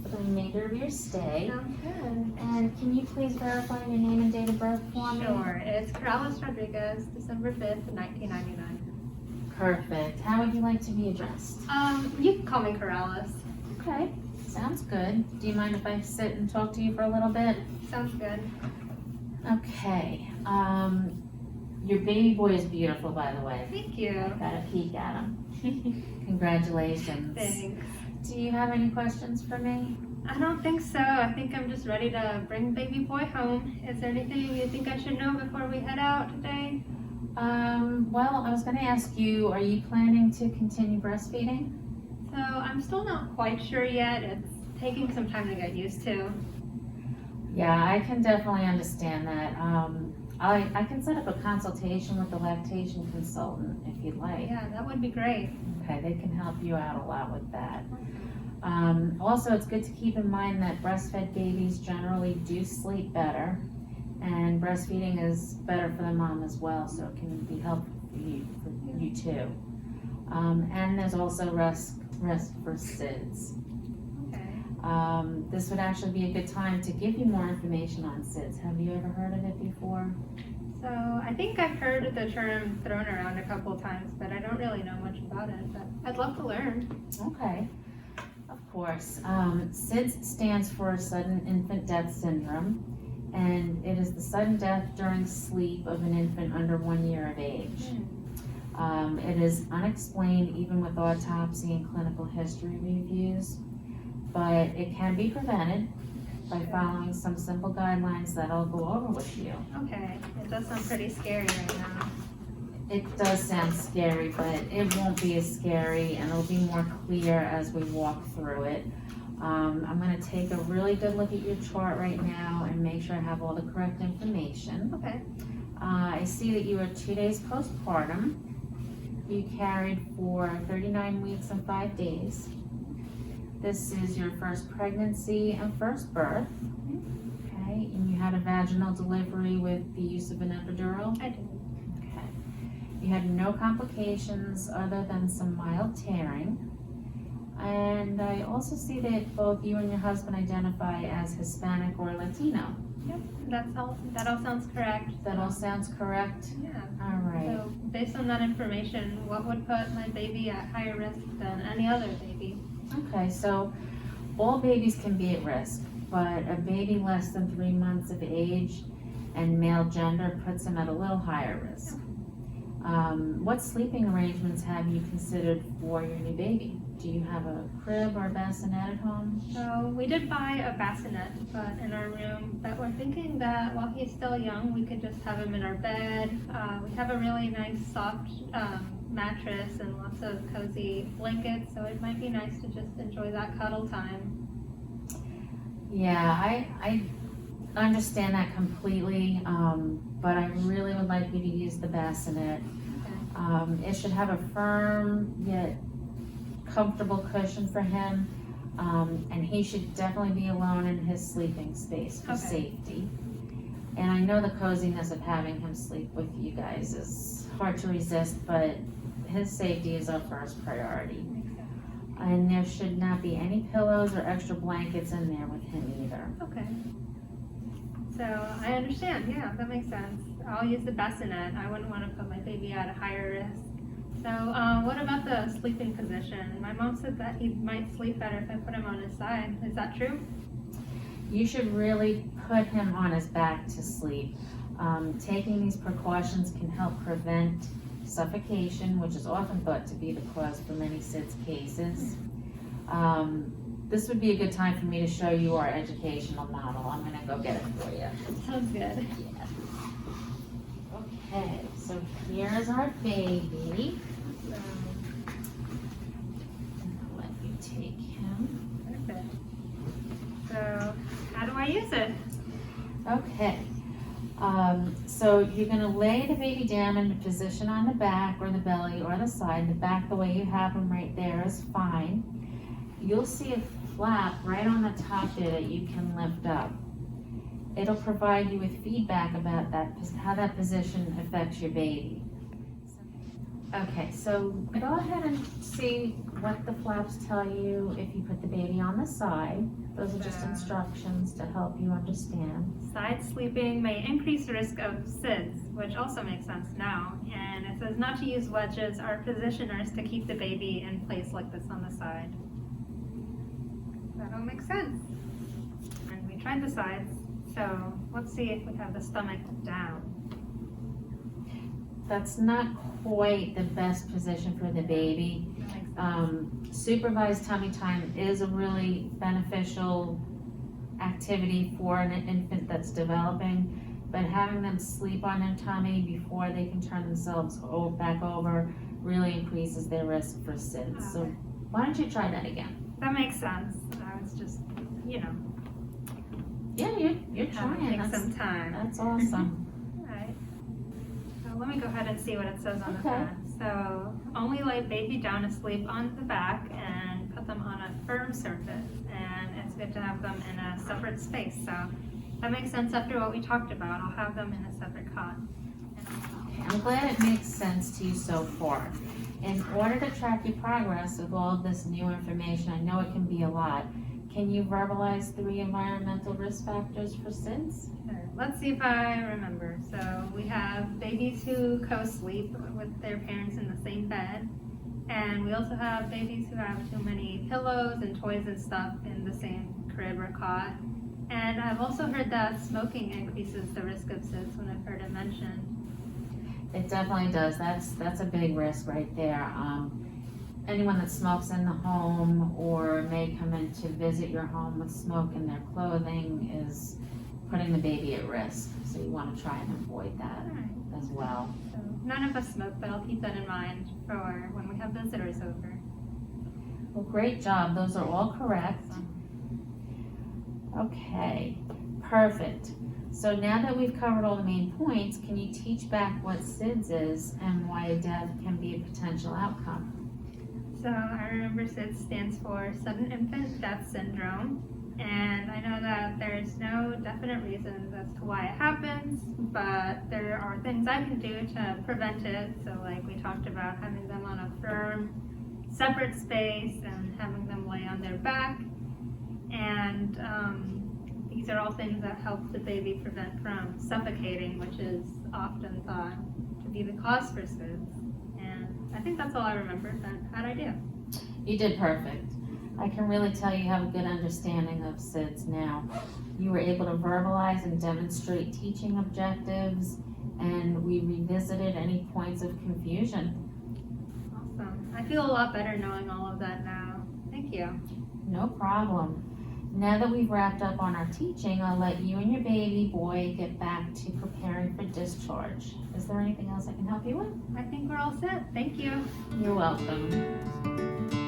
for the remainder of your stay. Sounds good. And can you please verify your name and date of birth for me? Sure. It's Corrales Rodriguez, December 5th, 1999. Perfect. How would you like to be addressed? You can call me Corrales. Okay, sounds good. Do you mind if I sit and talk to you for a little bit? Sounds good. Okay. Your baby boy is beautiful, by the way. Thank you. Got a peek at him. Congratulations. Thanks. Do you have any questions for me? I don't think so. I think I'm just ready to bring baby boy home. Is there anything you think I should know before we head out today? Well, I was going to ask you, are you planning to continue breastfeeding? So I'm still not quite sure yet. It's taking some time to get used to. Yeah, I can definitely understand that. I can set up a consultation with the lactation consultant if you'd like. Yeah, that would be great. Okay, they can help you out a lot with that. Also, it's good to keep in mind that breastfed babies generally do sleep better, and breastfeeding is better for the mom as well, so it can be helpful for you too. And there's also rest for SIDS. Okay. This would actually be a good time to give you more information on SIDS. Have you ever heard of it before? So I think I've heard the term thrown around a couple times, but I don't really know much about it, but I'd love to learn. Okay, of course. SIDS stands for Sudden Infant Death Syndrome, and it is the sudden death during sleep of an infant under 1 year of age. It is unexplained even with autopsy and clinical history reviews, but it can be prevented by following some simple guidelines that I'll go over with you. Okay, it does sound pretty scary right now. It does sound scary, but it won't be as scary, and it'll be more clear as we walk through it. I'm going to take a really good look at your chart right now and make sure I have all the correct information. Okay. I see that you are 2 days postpartum. You carried for 39 weeks and 5 days. This is your first pregnancy and first birth. Okay, and you had a vaginal delivery with the use of an epidural? I did. Okay. You had no complications other than some mild tearing. And I also see that both you and your husband identify as Hispanic or Latino. Yep, that all sounds correct. That all sounds correct? Yeah. All right. So based on that information, what would put my baby at higher risk than any other baby? Okay, so all babies can be at risk, but a baby less than 3 months of age and male gender puts them at a little higher risk. What sleeping arrangements have you considered for your new baby? Do you have a crib or a bassinet at home? So we did buy a bassinet, but in our room, but we're thinking that while he's still young, we could just have him in our bed. We have a really nice soft mattress and lots of cozy blankets, so it might be nice to just enjoy that cuddle time. Yeah, I understand that completely, but I really would like you to use the bassinet. It should have a firm yet comfortable cushion for him, and he should definitely be alone in his sleeping space for safety. And I know the coziness of having him sleep with you guys is hard to resist, but his safety is our first priority. And there should not be any pillows or extra blankets in there with him either. Okay. So I understand, yeah, that makes sense. I'll use the bassinet. I wouldn't want to put my baby at a higher risk. So what about the sleeping position? My mom said that he might sleep better if I put him on his side. Is that true? You should really put him on his back to sleep. Taking these precautions can help prevent suffocation, which is often thought to be the cause for many SIDS cases. This would be a good time for me to show you our educational model. I'm going to go get it for you. Sounds good. Yeah. Okay, so here's our baby. I'll let you take him. Perfect. So how do I use it? Okay. So you're going to lay the baby down in a position on the back or the belly or the side. The back, the way you have him right there, is fine. You'll see a flap right on the top there that you can lift up. It'll provide you with feedback about how that position affects your baby. Okay, so go ahead and see what the flaps tell you if you put the baby on the side. Those are just Yeah. instructions to help you understand. Side sleeping may increase the risk of SIDS, which also makes sense now. And it says not to use wedges or positioners to keep the baby in place like this on the side. That all makes sense. And we tried the sides, so let's see if we have the stomach down. That's not quite the best position for the baby. That makes sense. Supervised tummy time is a really beneficial activity for an infant that's developing, but having them sleep on their tummy before they can turn themselves back over really increases their risk for SIDS. So why don't you try that again? That makes sense. I was just, you know, Yeah, you're having to trying. take some time. That's awesome. Alright. So let me go ahead and see what it says on the Okay. front. So only lay baby down asleep on the back and put them on a firm surface. And it's good to have them in a separate space. So that makes sense after what we talked about. I'll have them in a separate cot. I'm glad it makes sense to you so far. In order to track your progress with all of this new information, I know it can be a lot. Can you verbalize 3 environmental risk factors for SIDS? Sure. Let's see if I remember. So we have babies who co-sleep with their parents in the same bed. And we also have babies who have too many pillows and toys and stuff in the same crib or cot. And I've also heard that smoking increases the risk of SIDS when I've heard it mentioned. It definitely does. That's a big risk right there. Anyone that smokes in the home or may come in to visit your home with smoke in their clothing is putting the baby at risk. So you want to try and avoid that Alright. as well. So none of us smoke, but I'll keep that in mind for when we have visitors over. Well, great job. Those are all correct. Okay, perfect. So now that we've covered all the main points, can you teach back what SIDS is and why a death can be a potential outcome? So I remember SIDS stands for Sudden Infant Death Syndrome. And I know that there's no definite reasons as to why it happens, but there are things I can do to prevent it. So like we talked about, having them on a firm, separate space and having them lay on their back. And these are all things that help the baby prevent from suffocating, which is often thought to be the cause for SIDS. And I think that's all I remember. How'd I do? You did perfect. I can really tell you have a good understanding of SIDS now. You were able to verbalize and demonstrate teaching objectives, and we revisited any points of confusion. Awesome. I feel a lot better knowing all of that now. Thank you. No problem. Now that we've wrapped up on our teaching, I'll let you and your baby boy get back to preparing for discharge. Is there anything else I can help you with? I think we're all set. Thank you. You're welcome.